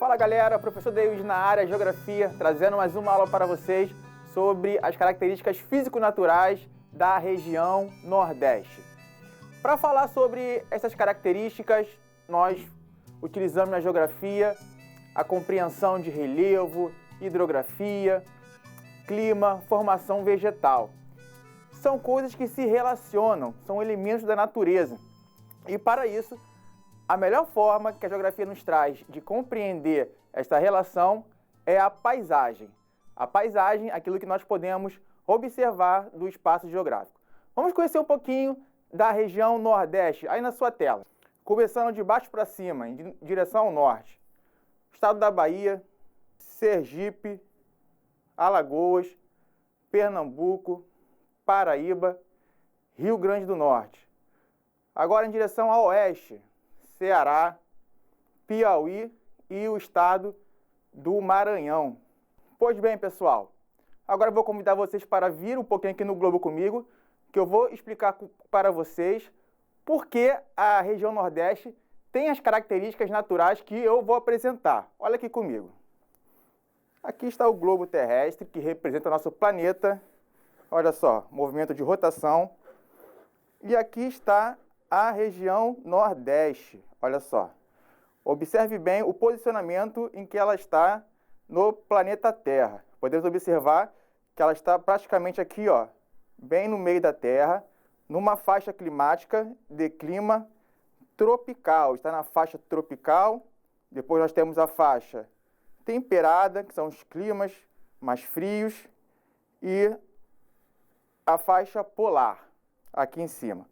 Fala galera, professor David na área Geografia, trazendo mais uma aula para vocês sobre as características físico-naturais da região Nordeste. Para falar sobre essas características, nós utilizamos na geografia a compreensão de relevo, hidrografia, clima, formação vegetal. São coisas que se relacionam, são elementos da natureza. E para isso, a melhor forma que a geografia nos traz de compreender esta relação é a paisagem. A paisagem, aquilo que nós podemos observar do espaço geográfico. Vamos conhecer um pouquinho da região Nordeste, aí na sua tela. Começando de baixo para cima, em direção ao norte. Estado da Bahia, Sergipe, Alagoas, Pernambuco, Paraíba, Rio Grande do Norte. Agora em direção ao oeste, Ceará, Piauí e o estado do Maranhão. Pois bem, pessoal, agora eu vou convidar vocês para vir um pouquinho aqui no globo comigo, que eu vou explicar para vocês por que a região Nordeste tem as características naturais que eu vou apresentar. Olha aqui comigo. Aqui está o globo terrestre, que representa o nosso planeta. Olha só, movimento de rotação. E aqui está a região Nordeste. Olha só. Observe bem o posicionamento em que ela está no planeta Terra. Podemos observar que ela está praticamente aqui, ó, bem no meio da Terra, numa faixa climática de clima tropical. Está na faixa tropical. Depois nós temos a faixa temperada, que são os climas mais frios, e a faixa polar, aqui em cima.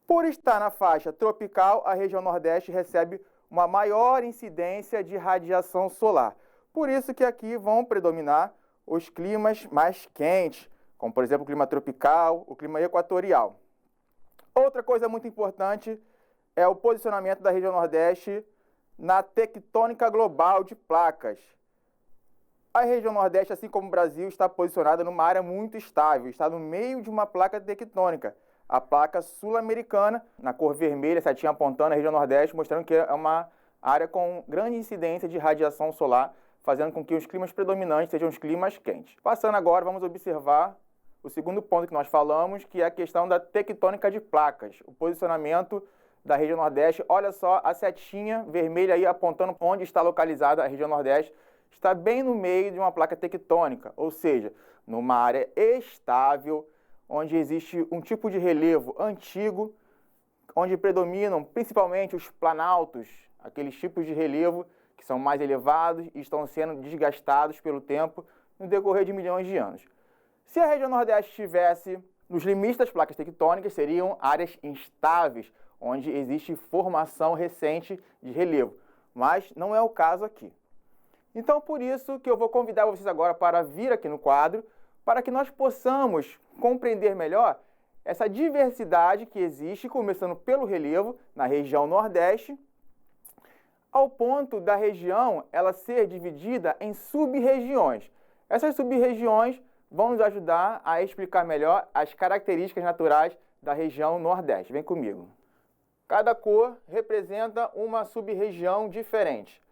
Por estar na faixa tropical, a região Nordeste recebe uma maior incidência de radiação solar. Por isso que aqui vão predominar os climas mais quentes, como por exemplo o clima tropical, o clima equatorial. Outra coisa muito importante é o posicionamento da região Nordeste na tectônica global de placas. A região Nordeste, assim como o Brasil, está posicionada numa área muito estável, está no meio de uma placa tectônica. A placa sul-americana, na cor vermelha, setinha apontando a região Nordeste, mostrando que é uma área com grande incidência de radiação solar, fazendo com que os climas predominantes sejam os climas quentes. Passando agora, vamos observar o segundo ponto que nós falamos, que é a questão da tectônica de placas, o posicionamento da região Nordeste. Olha só a setinha vermelha aí apontando onde está localizada a região Nordeste. Está bem no meio de uma placa tectônica, ou seja, numa área estável, onde existe um tipo de relevo antigo, onde predominam principalmente os planaltos, aqueles tipos de relevo que são mais elevados e estão sendo desgastados pelo tempo no decorrer de milhões de anos. Se a região Nordeste estivesse nos limites das placas tectônicas, seriam áreas instáveis, onde existe formação recente de relevo, mas não é o caso aqui. Então, por isso que eu vou convidar vocês agora para vir aqui no quadro, para que nós possamos compreender melhor essa diversidade que existe, começando pelo relevo na região Nordeste, ao ponto da região ela ser dividida em sub-regiões. Essas sub-regiões vão nos ajudar a explicar melhor as características naturais da região Nordeste. Vem comigo. Cada cor representa uma sub-região diferente.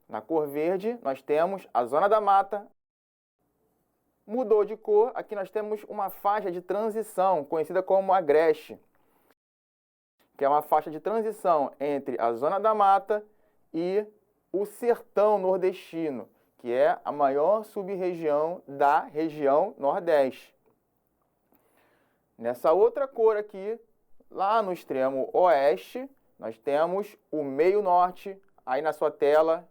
Na cor verde, nós temos a zona da mata. Mudou de cor, aqui nós temos uma faixa de transição, conhecida como agreste, que é uma faixa de transição entre a zona da mata e o sertão nordestino, que é a maior sub-região da região Nordeste. Nessa outra cor aqui, lá no extremo oeste, nós temos o meio norte. Aí na sua tela,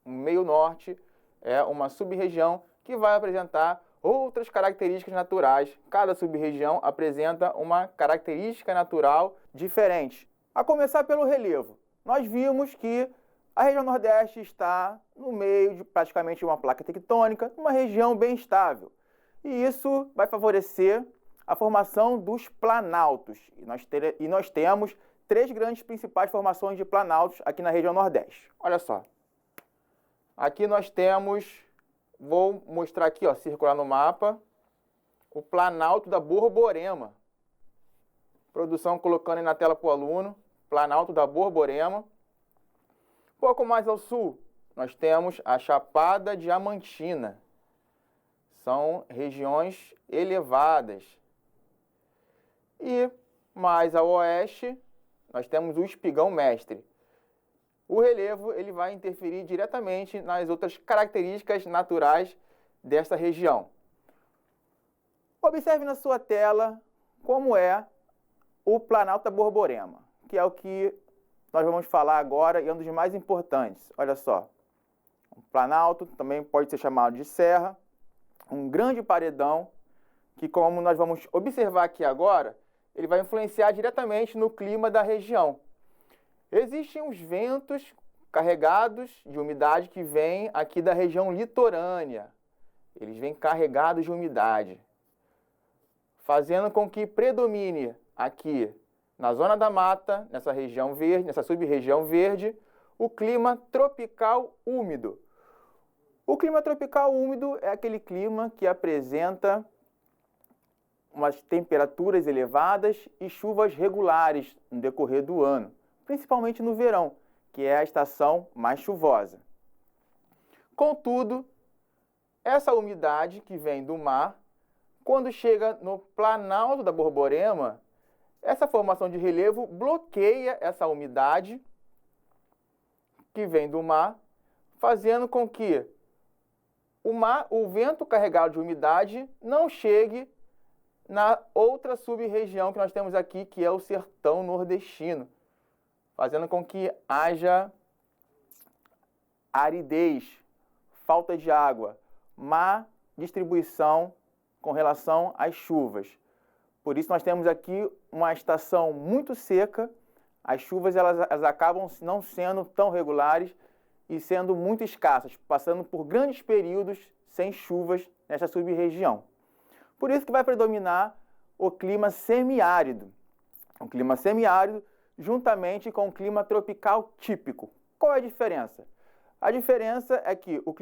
o meio norte é uma sub-região que vai apresentar outras características naturais. Cada sub-região apresenta uma característica natural diferente. A começar pelo relevo, nós vimos que a região Nordeste está no meio de praticamente uma placa tectônica, uma região bem estável. E isso vai favorecer a formação dos planaltos. E nós temos três grandes principais formações de planaltos aqui na região Nordeste. Olha só. Aqui nós temos, vou mostrar aqui, ó, circular no mapa, o Planalto da Borborema. Produção colocando aí na tela para o aluno, Planalto da Borborema. Pouco mais ao sul, nós temos a Chapada Diamantina. São regiões elevadas. E mais ao oeste, nós temos o Espigão Mestre. O relevo ele vai interferir diretamente nas outras características naturais desta região. Observe na sua tela como é o Planalto da Borborema, que é o que nós vamos falar agora e é um dos mais importantes. Olha só, o Planalto também pode ser chamado de serra, um grande paredão que, como nós vamos observar aqui agora, ele vai influenciar diretamente no clima da região. Existem os ventos carregados de umidade que vêm aqui da região litorânea. Eles vêm carregados de umidade, fazendo com que predomine aqui na zona da mata, nessa região verde, nessa sub-região verde, o clima tropical úmido. O clima tropical úmido é aquele clima que apresenta umas temperaturas elevadas e chuvas regulares no decorrer do ano, principalmente no verão, que é a estação mais chuvosa. Contudo, essa umidade que vem do mar, quando chega no Planalto da Borborema, essa formação de relevo bloqueia essa umidade que vem do mar, fazendo com que o vento carregado de umidade não chegue na outra sub-região que nós temos aqui, que é o sertão nordestino, fazendo com que haja aridez, falta de água, má distribuição com relação às chuvas. Por isso nós temos aqui uma estação muito seca, as chuvas elas acabam não sendo tão regulares e sendo muito escassas, passando por grandes períodos sem chuvas nessa sub-região. Por isso que vai predominar o clima semiárido. O clima semiárido juntamente com o clima tropical típico. Qual é a diferença? A diferença é que o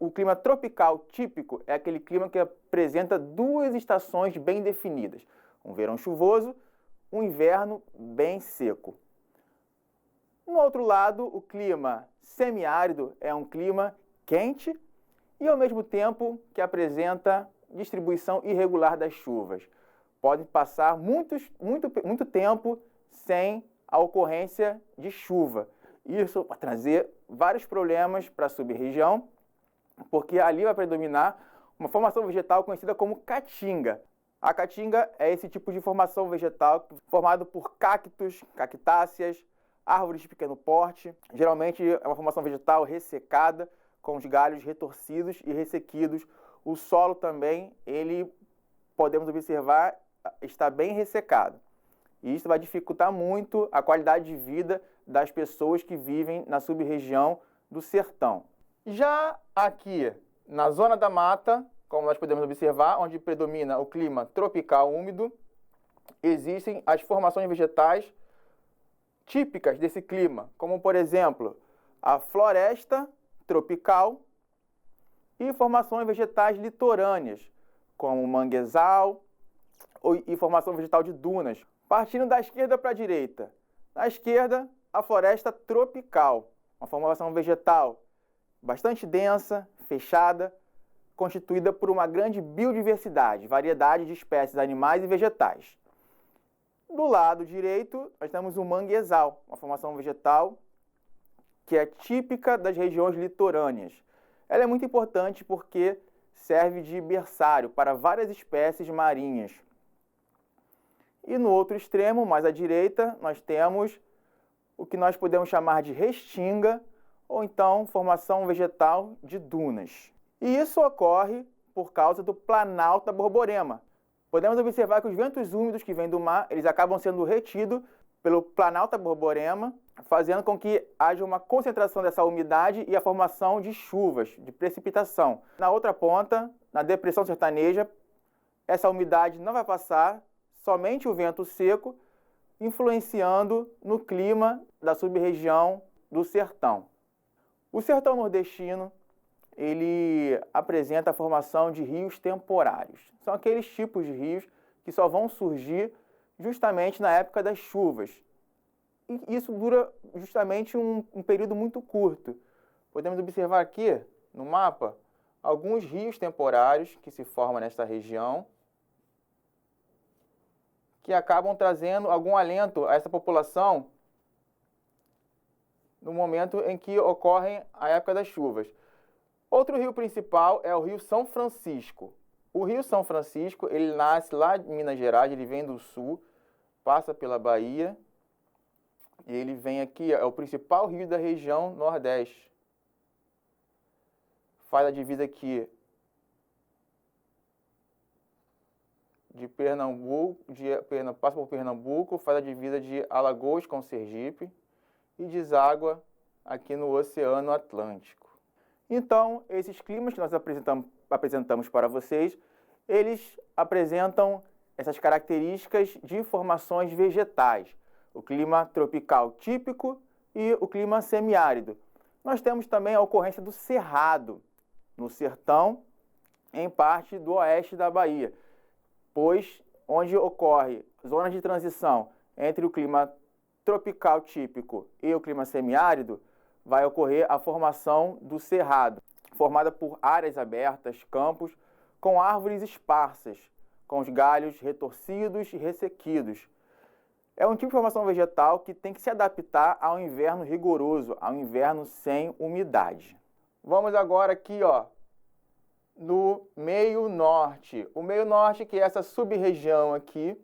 clima tropical típico é aquele clima que apresenta duas estações bem definidas. Um verão chuvoso, um inverno bem seco. No outro lado, o clima semiárido é um clima quente e, ao mesmo tempo, que apresenta distribuição irregular das chuvas. Pode passar muito tempo sem a ocorrência de chuva. Isso vai trazer vários problemas para a sub-região, porque ali vai predominar uma formação vegetal conhecida como caatinga. A caatinga é esse tipo de formação vegetal formado por cactos, cactáceas, árvores de pequeno porte. Geralmente é uma formação vegetal ressecada, com os galhos retorcidos e ressequidos. O solo também, podemos observar, está bem ressecado. E isso vai dificultar muito a qualidade de vida das pessoas que vivem na sub-região do sertão. Já aqui na zona da mata, como nós podemos observar, onde predomina o clima tropical úmido, existem as formações vegetais típicas desse clima, como por exemplo, a floresta tropical e formações vegetais litorâneas, como o manguezal e formação vegetal de dunas. Partindo da esquerda para a direita. Na esquerda, a floresta tropical, uma formação vegetal bastante densa, fechada, constituída por uma grande biodiversidade, variedade de espécies animais e vegetais. Do lado direito, nós temos o manguezal, uma formação vegetal que é típica das regiões litorâneas. Ela é muito importante porque serve de berçário para várias espécies marinhas. E no outro extremo, mais à direita, nós temos o que nós podemos chamar de restinga, ou então formação vegetal de dunas. E isso ocorre por causa do Planalto da Borborema. Podemos observar que os ventos úmidos que vêm do mar, eles acabam sendo retidos pelo Planalto da Borborema, fazendo com que haja uma concentração dessa umidade e a formação de chuvas, de precipitação. Na outra ponta, na depressão sertaneja, essa umidade não vai passar, somente o vento seco, influenciando no clima da sub-região do sertão. O sertão nordestino, ele apresenta a formação de rios temporários. São aqueles tipos de rios que só vão surgir justamente na época das chuvas. E isso dura justamente um período muito curto, podemos observar aqui no mapa alguns rios temporários que se formam nesta região, que acabam trazendo algum alento a essa população no momento em que ocorrem a época das chuvas. Outro rio principal é o Rio São Francisco. O Rio São Francisco, ele nasce lá de Minas Gerais, ele vem do sul, passa pela Bahia, e ele vem aqui, é o principal rio da região Nordeste. Faz a divisa aqui de Pernambuco, passa por Pernambuco, faz a divisa de Alagoas com Sergipe e deságua aqui no Oceano Atlântico. Então, esses climas que nós apresentamos para vocês, eles apresentam essas características de formações vegetais. O clima tropical típico e o clima semiárido. Nós temos também a ocorrência do cerrado, no sertão, em parte do oeste da Bahia, pois onde ocorre zonas de transição entre o clima tropical típico e o clima semiárido, vai ocorrer a formação do cerrado, formada por áreas abertas, campos, com árvores esparsas, com os galhos retorcidos e ressequidos. É um tipo de formação vegetal que tem que se adaptar ao inverno rigoroso, ao inverno sem umidade. Vamos agora aqui, no meio norte. O meio norte, que é essa sub-região aqui,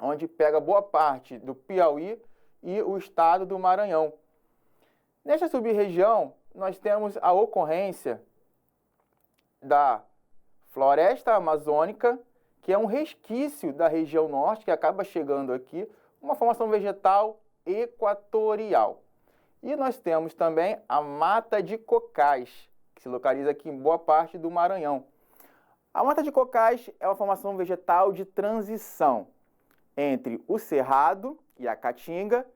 onde pega boa parte do Piauí e o estado do Maranhão. Nesta sub-região, nós temos a ocorrência da floresta amazônica, que é um resquício da região norte, que acaba chegando aqui, uma formação vegetal equatorial. E nós temos também a mata de cocais, que se localiza aqui em boa parte do Maranhão. A mata de cocais é uma formação vegetal de transição entre o cerrado e a caatinga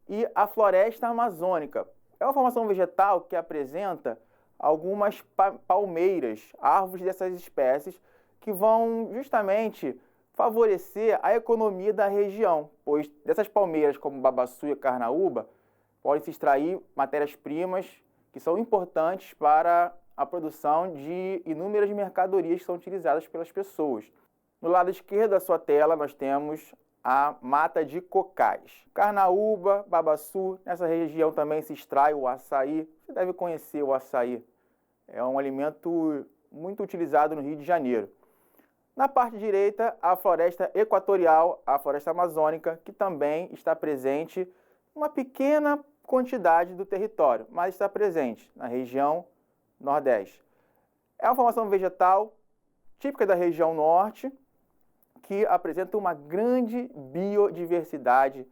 e a floresta amazônica. É uma formação vegetal que apresenta algumas palmeiras, árvores dessas espécies, que vão justamente favorecer a economia da região, pois dessas palmeiras, como babaçu e carnaúba, podem se extrair matérias-primas que são importantes para a produção de inúmeras mercadorias que são utilizadas pelas pessoas. No lado esquerdo da sua tela, nós temos a mata de cocais. Carnaúba, babaçu, nessa região também se extrai o açaí. Você deve conhecer o açaí. É um alimento muito utilizado no Rio de Janeiro. Na parte direita, a floresta equatorial, a floresta amazônica, que também está presente em uma pequena quantidade do território, mas está presente na região Nordeste. É uma formação vegetal típica da região Norte, que apresenta uma grande biodiversidade.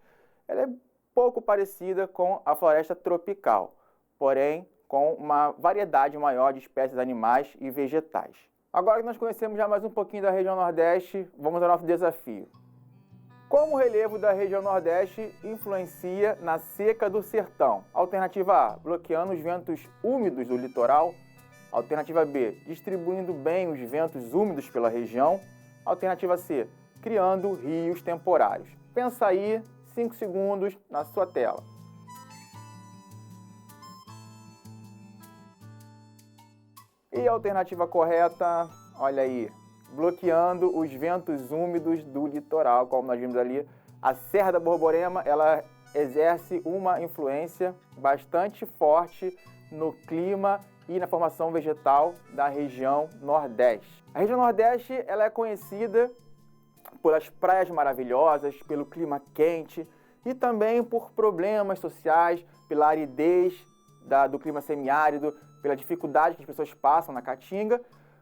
Ela é pouco parecida com a floresta tropical, porém com uma variedade maior de espécies animais e vegetais. Agora que nós conhecemos já mais um pouquinho da região Nordeste, vamos ao nosso desafio. Como o relevo da região Nordeste influencia na seca do sertão? Alternativa A, bloqueando os ventos úmidos do litoral. Alternativa B, distribuindo bem os ventos úmidos pela região. Alternativa C, criando rios temporários. Pensa aí, 5 segundos na sua tela. E a alternativa correta, olha aí, bloqueando os ventos úmidos do litoral, como nós vimos ali. A Serra da Borborema, ela exerce uma influência bastante forte no clima e na formação vegetal da região Nordeste. A região Nordeste, ela é conhecida pelas praias maravilhosas, pelo clima quente e também por problemas sociais, pela aridez do clima semiárido, pela dificuldade que as pessoas passam na caatinga,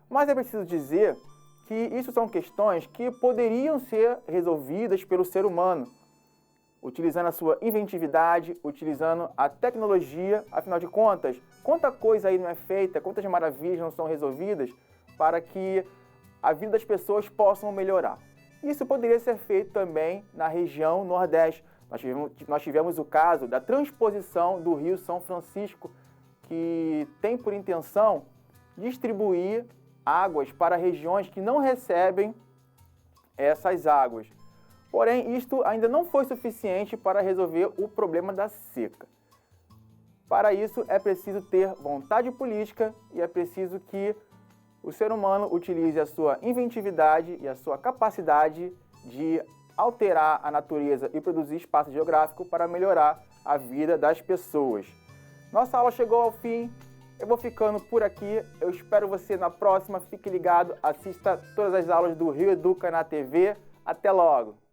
mas é preciso dizer que isso são questões que poderiam ser resolvidas pelo ser humano, utilizando a sua inventividade, utilizando a tecnologia. Afinal de contas, quanta coisa aí não é feita, quantas maravilhas não são resolvidas para que a vida das pessoas possam melhorar. Isso poderia ser feito também na região Nordeste. Nós tivemos o caso da transposição do Rio São Francisco, que tem por intenção distribuir águas para regiões que não recebem essas águas. Porém, isto ainda não foi suficiente para resolver o problema da seca. Para isso é preciso ter vontade política e é preciso que o ser humano utilize a sua inventividade e a sua capacidade de alterar a natureza e produzir espaço geográfico para melhorar a vida das pessoas. Nossa aula chegou ao fim, eu vou ficando por aqui, eu espero você na próxima, fique ligado, assista todas as aulas do Rio Educa na TV, até logo!